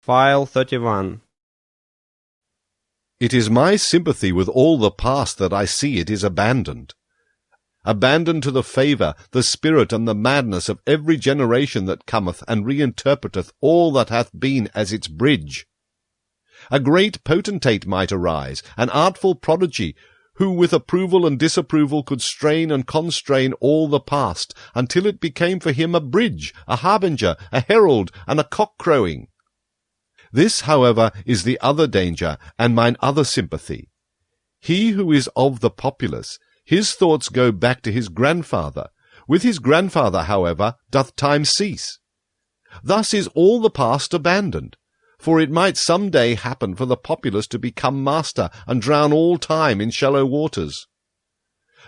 File 31. It is my sympathy with all the past that I see it is abandoned. Abandoned to the favour, the spirit, and the madness of every generation that cometh, and reinterpreteth all that hath been as its bridge. A great potentate might arise, an artful prodigy, who with approval and disapproval could strain and constrain all the past, until it became for him a bridge, a harbinger, a herald, and a cock-crowing. This, however, is the other danger, and mine other sympathy. He who is of the populace, his thoughts go back to his grandfather. With his grandfather, however, doth time cease. Thus is all the past abandoned, for it might some day happen for the populace to become master, and drown all time in shallow waters.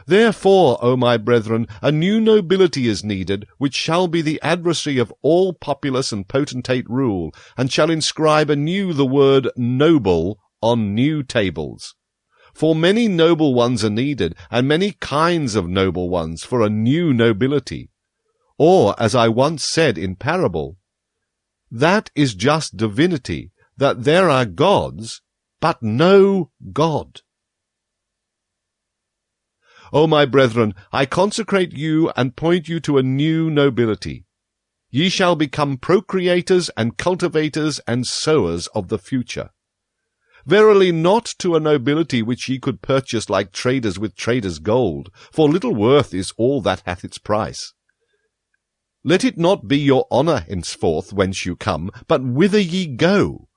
Therefore, O my brethren, a new nobility is needed, which shall be the adversary of all populace and potentate rule, and shall inscribe anew the word noble on new tables. For many noble ones are needed, and many kinds of noble ones for a new nobility. Or, as I once said in parable, that is just divinity, that there are gods, but no God. O my brethren, I consecrate you and point you to a new nobility. Ye shall become procreators and cultivators and sowers of the future. Verily not to a nobility which ye could purchase like traders with traders' gold, for little worth is all that hath its price. Let it not be your honour henceforth whence you come, but whither ye go.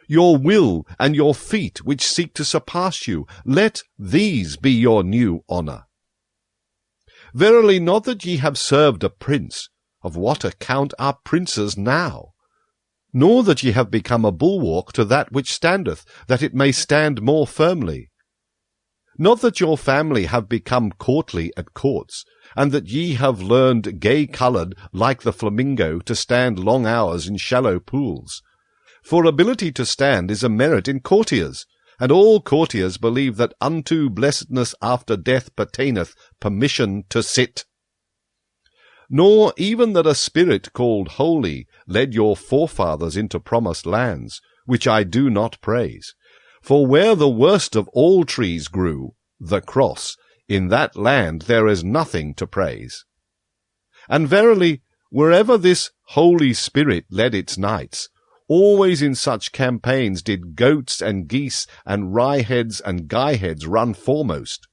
Your will and your feet which seek to surpass you, let these be your new honour. Verily not that ye have served a prince, of what account are princes now? Nor that ye have become a bulwark to that which standeth, that it may stand more firmly. Not that your family have become courtly at courts, and that ye have learned gay-coloured, like the flamingo, to stand long hours in shallow pools. For ability to stand is a merit in courtiers, and all courtiers believe that unto blessedness after death pertaineth permission to sit. Nor even that a spirit called holy led your forefathers into promised lands, which I do not praise. For where the worst of all trees grew, the cross, in that land there is nothing to praise. And verily, wherever this Holy Spirit led its knights, always in such campaigns did goats and geese and rye-heads and guy-heads run foremost.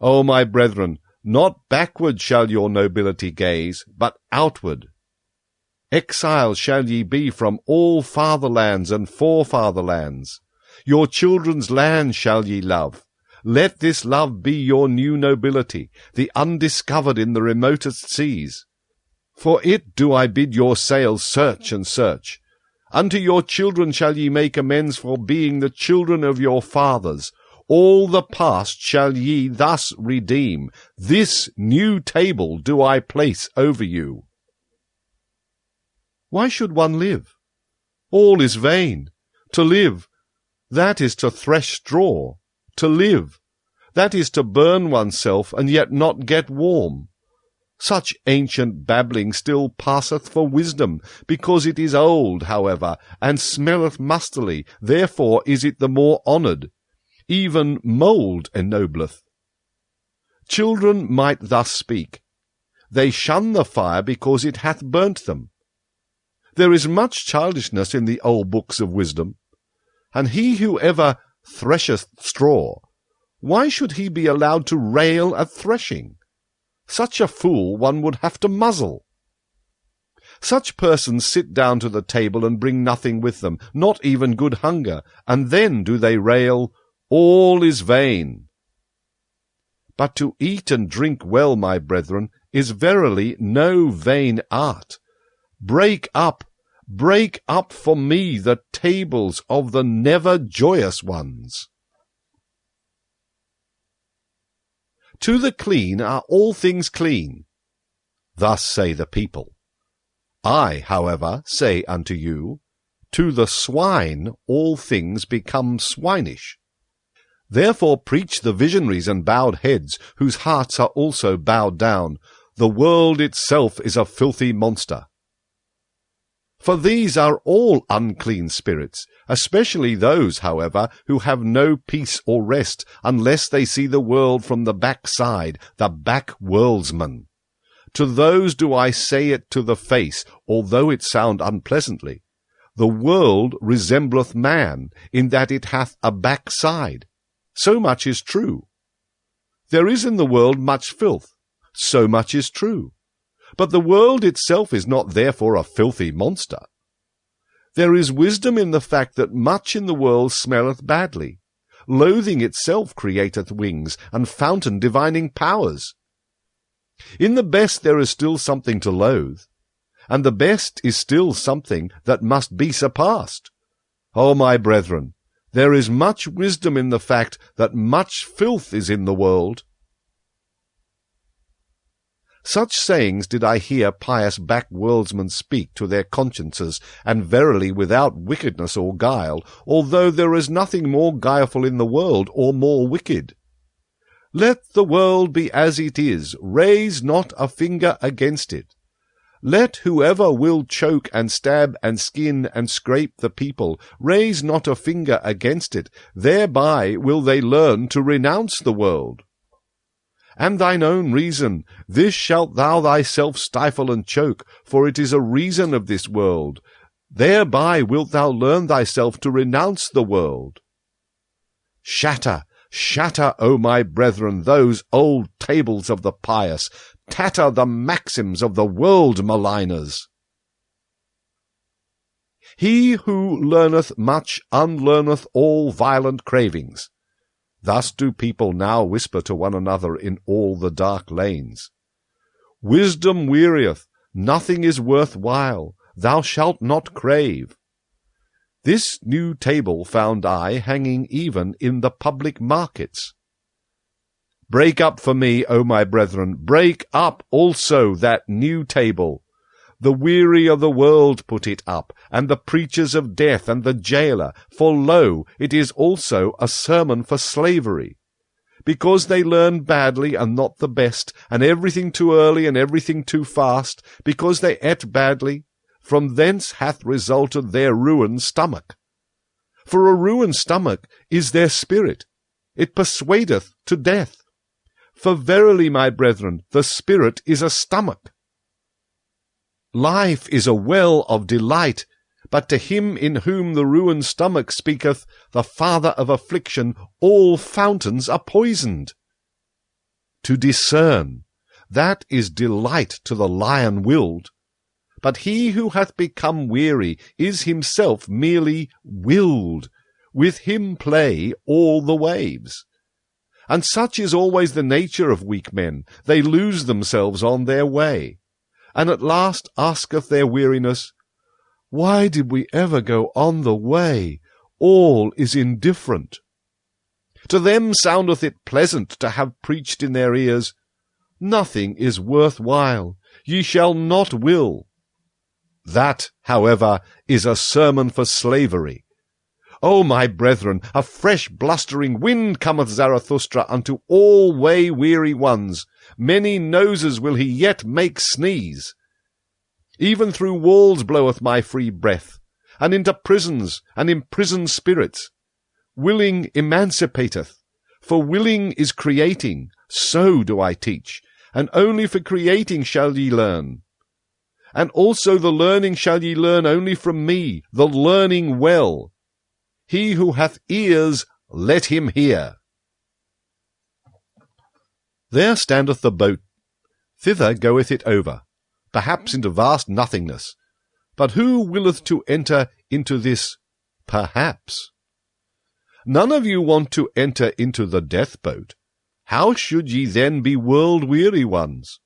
O my brethren, not backward shall your nobility gaze, but outward. Exiles shall ye be from all fatherlands and forefatherlands. Your children's land shall ye love. Let this love be your new nobility, the undiscovered in the remotest seas. For it do I bid your sails search and search. Unto your children shall ye make amends for being the children of your fathers. All the past shall ye thus redeem. This new table do I place over you. Why should one live? All is vain. To live, that is to thresh straw. To live, that is to burn oneself and yet not get warm. Such ancient babbling still passeth for wisdom, because it is old, however, and smelleth mustily, therefore is it the more honoured. Even mould ennobleth. Children might thus speak. They shun the fire because it hath burnt them. There is much childishness in the old books of wisdom. And he who ever thresheth straw, why should he be allowed to rail at threshing? Such a fool one would have to muzzle. Such persons sit down to the table and bring nothing with them, not even good hunger, and then do they rail, all is vain. But to eat and drink well, my brethren, is verily no vain art. Break up for me the tables of the never joyous ones. To the clean are all things clean. Thus say the people. I, however, say unto you, to the swine all things become swinish. Therefore preach the visionaries and bowed heads, whose hearts are also bowed down. The world itself is a filthy monster. For these are all unclean spirits, especially those, however, who have no peace or rest unless they see the world from the backside, the back-worldsman. To those do I say it to the face, although it sound unpleasantly. The world resembleth man, in that it hath a backside. So much is true. There is in the world much filth. So much is true. But the world itself is not therefore a filthy monster. There is wisdom in the fact that much in the world smelleth badly. Loathing itself createth wings, and fountain divining powers. In the best there is still something to loathe, and the best is still something that must be surpassed. O my brethren, there is much wisdom in the fact that much filth is in the world. Such sayings did I hear pious back-worldsmen speak to their consciences, and verily without wickedness or guile, although there is nothing more guileful in the world, or more wicked. Let the world be as it is, raise not a finger against it. Let whoever will choke and stab and skin and scrape the people, raise not a finger against it, thereby will they learn to renounce the world. And thine own reason, this shalt thou thyself stifle and choke, for it is a reason of this world. Thereby wilt thou learn thyself to renounce the world. Shatter, shatter, O my brethren, those old tables of the pious, tatter the maxims of the world-maligners. He who learneth much unlearneth all violent cravings. Thus do people now whisper to one another in all the dark lanes. Wisdom wearieth, nothing is worth while, thou shalt not crave. This new table found I hanging even in the public markets. Break up for me, O my brethren, break up also that new table. The weary of the world put it up, and the preachers of death, and the jailer, for lo, it is also a sermon for slavery. Because they learn badly and not the best, and everything too early and everything too fast, because they ate badly, from thence hath resulted their ruined stomach. For a ruined stomach is their spirit, it persuadeth to death. For verily, my brethren, the spirit is a stomach. Life is a well of delight, but to him in whom the ruined stomach speaketh, the father of affliction, all fountains are poisoned. To discern, that is delight to the lion-willed. But he who hath become weary is himself merely willed. With him play all the waves. And such is always the nature of weak men. They lose themselves on their way. And at last asketh their weariness, Why did we ever go on the way? All is indifferent. To them soundeth it pleasant to have preached in their ears, Nothing is worth while, ye shall not will. That, however, is a sermon for slavery. O my brethren, a fresh blustering wind cometh Zarathustra unto all way-weary ones. Many noses will he yet make sneeze. Even through walls bloweth my free breath, and into prisons and imprisoned spirits. Willing emancipateth, for willing is creating, so do I teach, and only for creating shall ye learn. And also the learning shall ye learn only from me, the learning well. He who hath ears, let him hear. There standeth the boat. Thither goeth it over, perhaps into vast nothingness. But who willeth to enter into this perhaps? None of you want to enter into the death-boat. How should ye then be world-weary ones?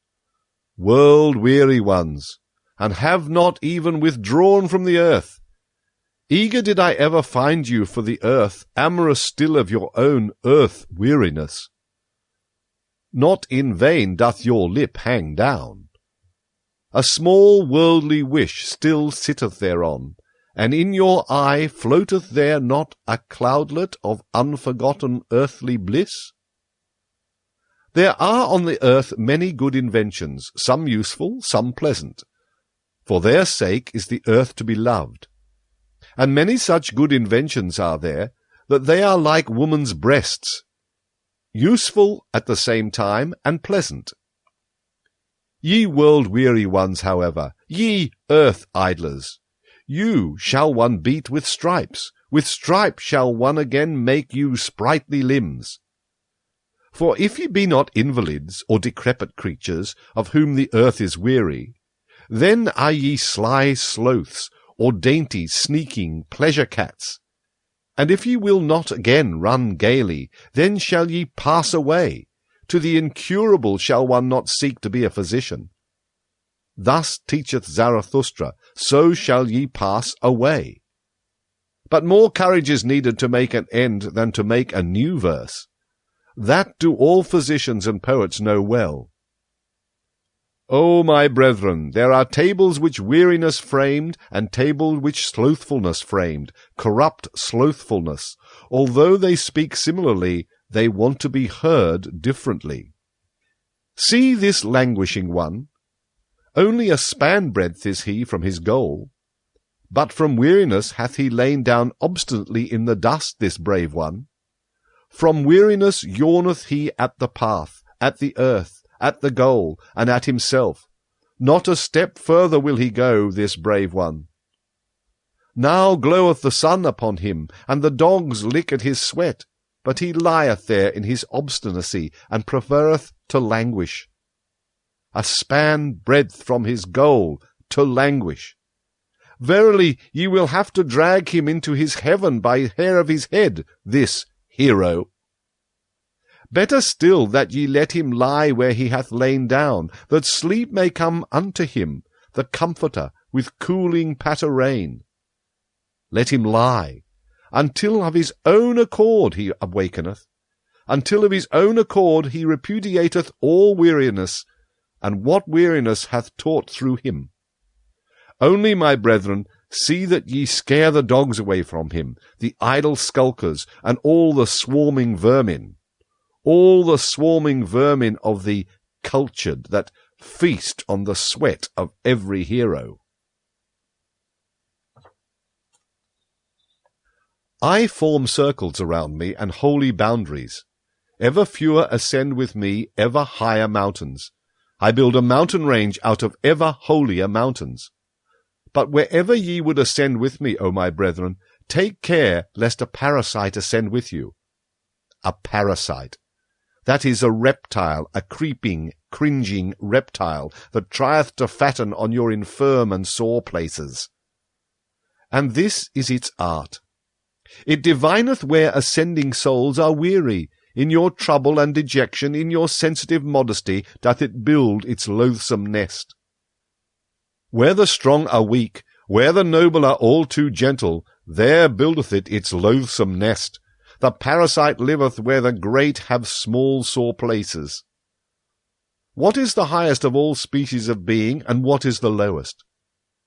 World-weary ones, and have not even withdrawn from the earth. Eager did I ever find you for the earth, amorous still of your own earth-weariness. Not in vain doth your lip hang down. A small worldly wish still sitteth thereon, and in your eye floateth there not a cloudlet of unforgotten earthly bliss? There are on the earth many good inventions, some useful, some pleasant. For their sake is the earth to be loved. And many such good inventions are there, that they are like woman's breasts, useful at the same time and pleasant. Ye world-weary ones, however, ye earth-idlers, you shall one beat with stripes shall one again make you sprightly limbs. For if ye be not invalids or decrepit creatures, of whom the earth is weary, then are ye sly sloths, or dainty, sneaking pleasure-cats. And if ye will not again run gaily, then shall ye pass away. To the incurable shall one not seek to be a physician. Thus teacheth Zarathustra, so shall ye pass away. But more courage is needed to make an end than to make a new verse. That do all physicians and poets know well. O my brethren, there are tables which weariness framed, and tables which slothfulness framed, corrupt slothfulness. Although they speak similarly, they want to be heard differently. See this languishing one. Only a span breadth is he from his goal. But from weariness hath he lain down obstinately in the dust, this brave one. From weariness yawneth he at the path, at the earth, at the goal, and at himself. Not a step further will he go, this brave one. Now gloweth the sun upon him, and the dogs lick at his sweat, but he lieth there in his obstinacy, and preferreth to languish. A span breadth from his goal, to languish. Verily, ye will have to drag him into his heaven by hair of his head, this hero. Better still that ye let him lie where he hath lain down, that sleep may come unto him, the comforter, with cooling patter rain. Let him lie, until of his own accord he awakeneth, until of his own accord he repudiateth all weariness, and what weariness hath taught through him. Only, my brethren, see that ye scare the dogs away from him, the idle skulkers, and all the swarming vermin of the cultured that feast on the sweat of every hero. I form circles around me and holy boundaries. Ever fewer ascend with me ever higher mountains. I build a mountain range out of ever holier mountains. But wherever ye would ascend with me, O my brethren, take care lest a parasite ascend with you. A parasite. That is a reptile, a creeping, cringing reptile, that trieth to fatten on your infirm and sore places. And this is its art. It divineth where ascending souls are weary. In your trouble and dejection, in your sensitive modesty, doth it build its loathsome nest. Where the strong are weak, where the noble are all too gentle, there buildeth it its loathsome nest. The parasite liveth where the great have small sore places. What is the highest of all species of being, and what is the lowest?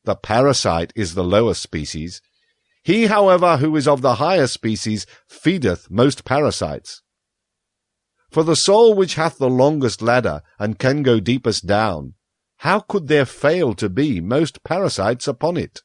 The parasite is the lowest species. He, however, who is of the higher species, feedeth most parasites. For the soul which hath the longest ladder, and can go deepest down, how could there fail to be most parasites upon it?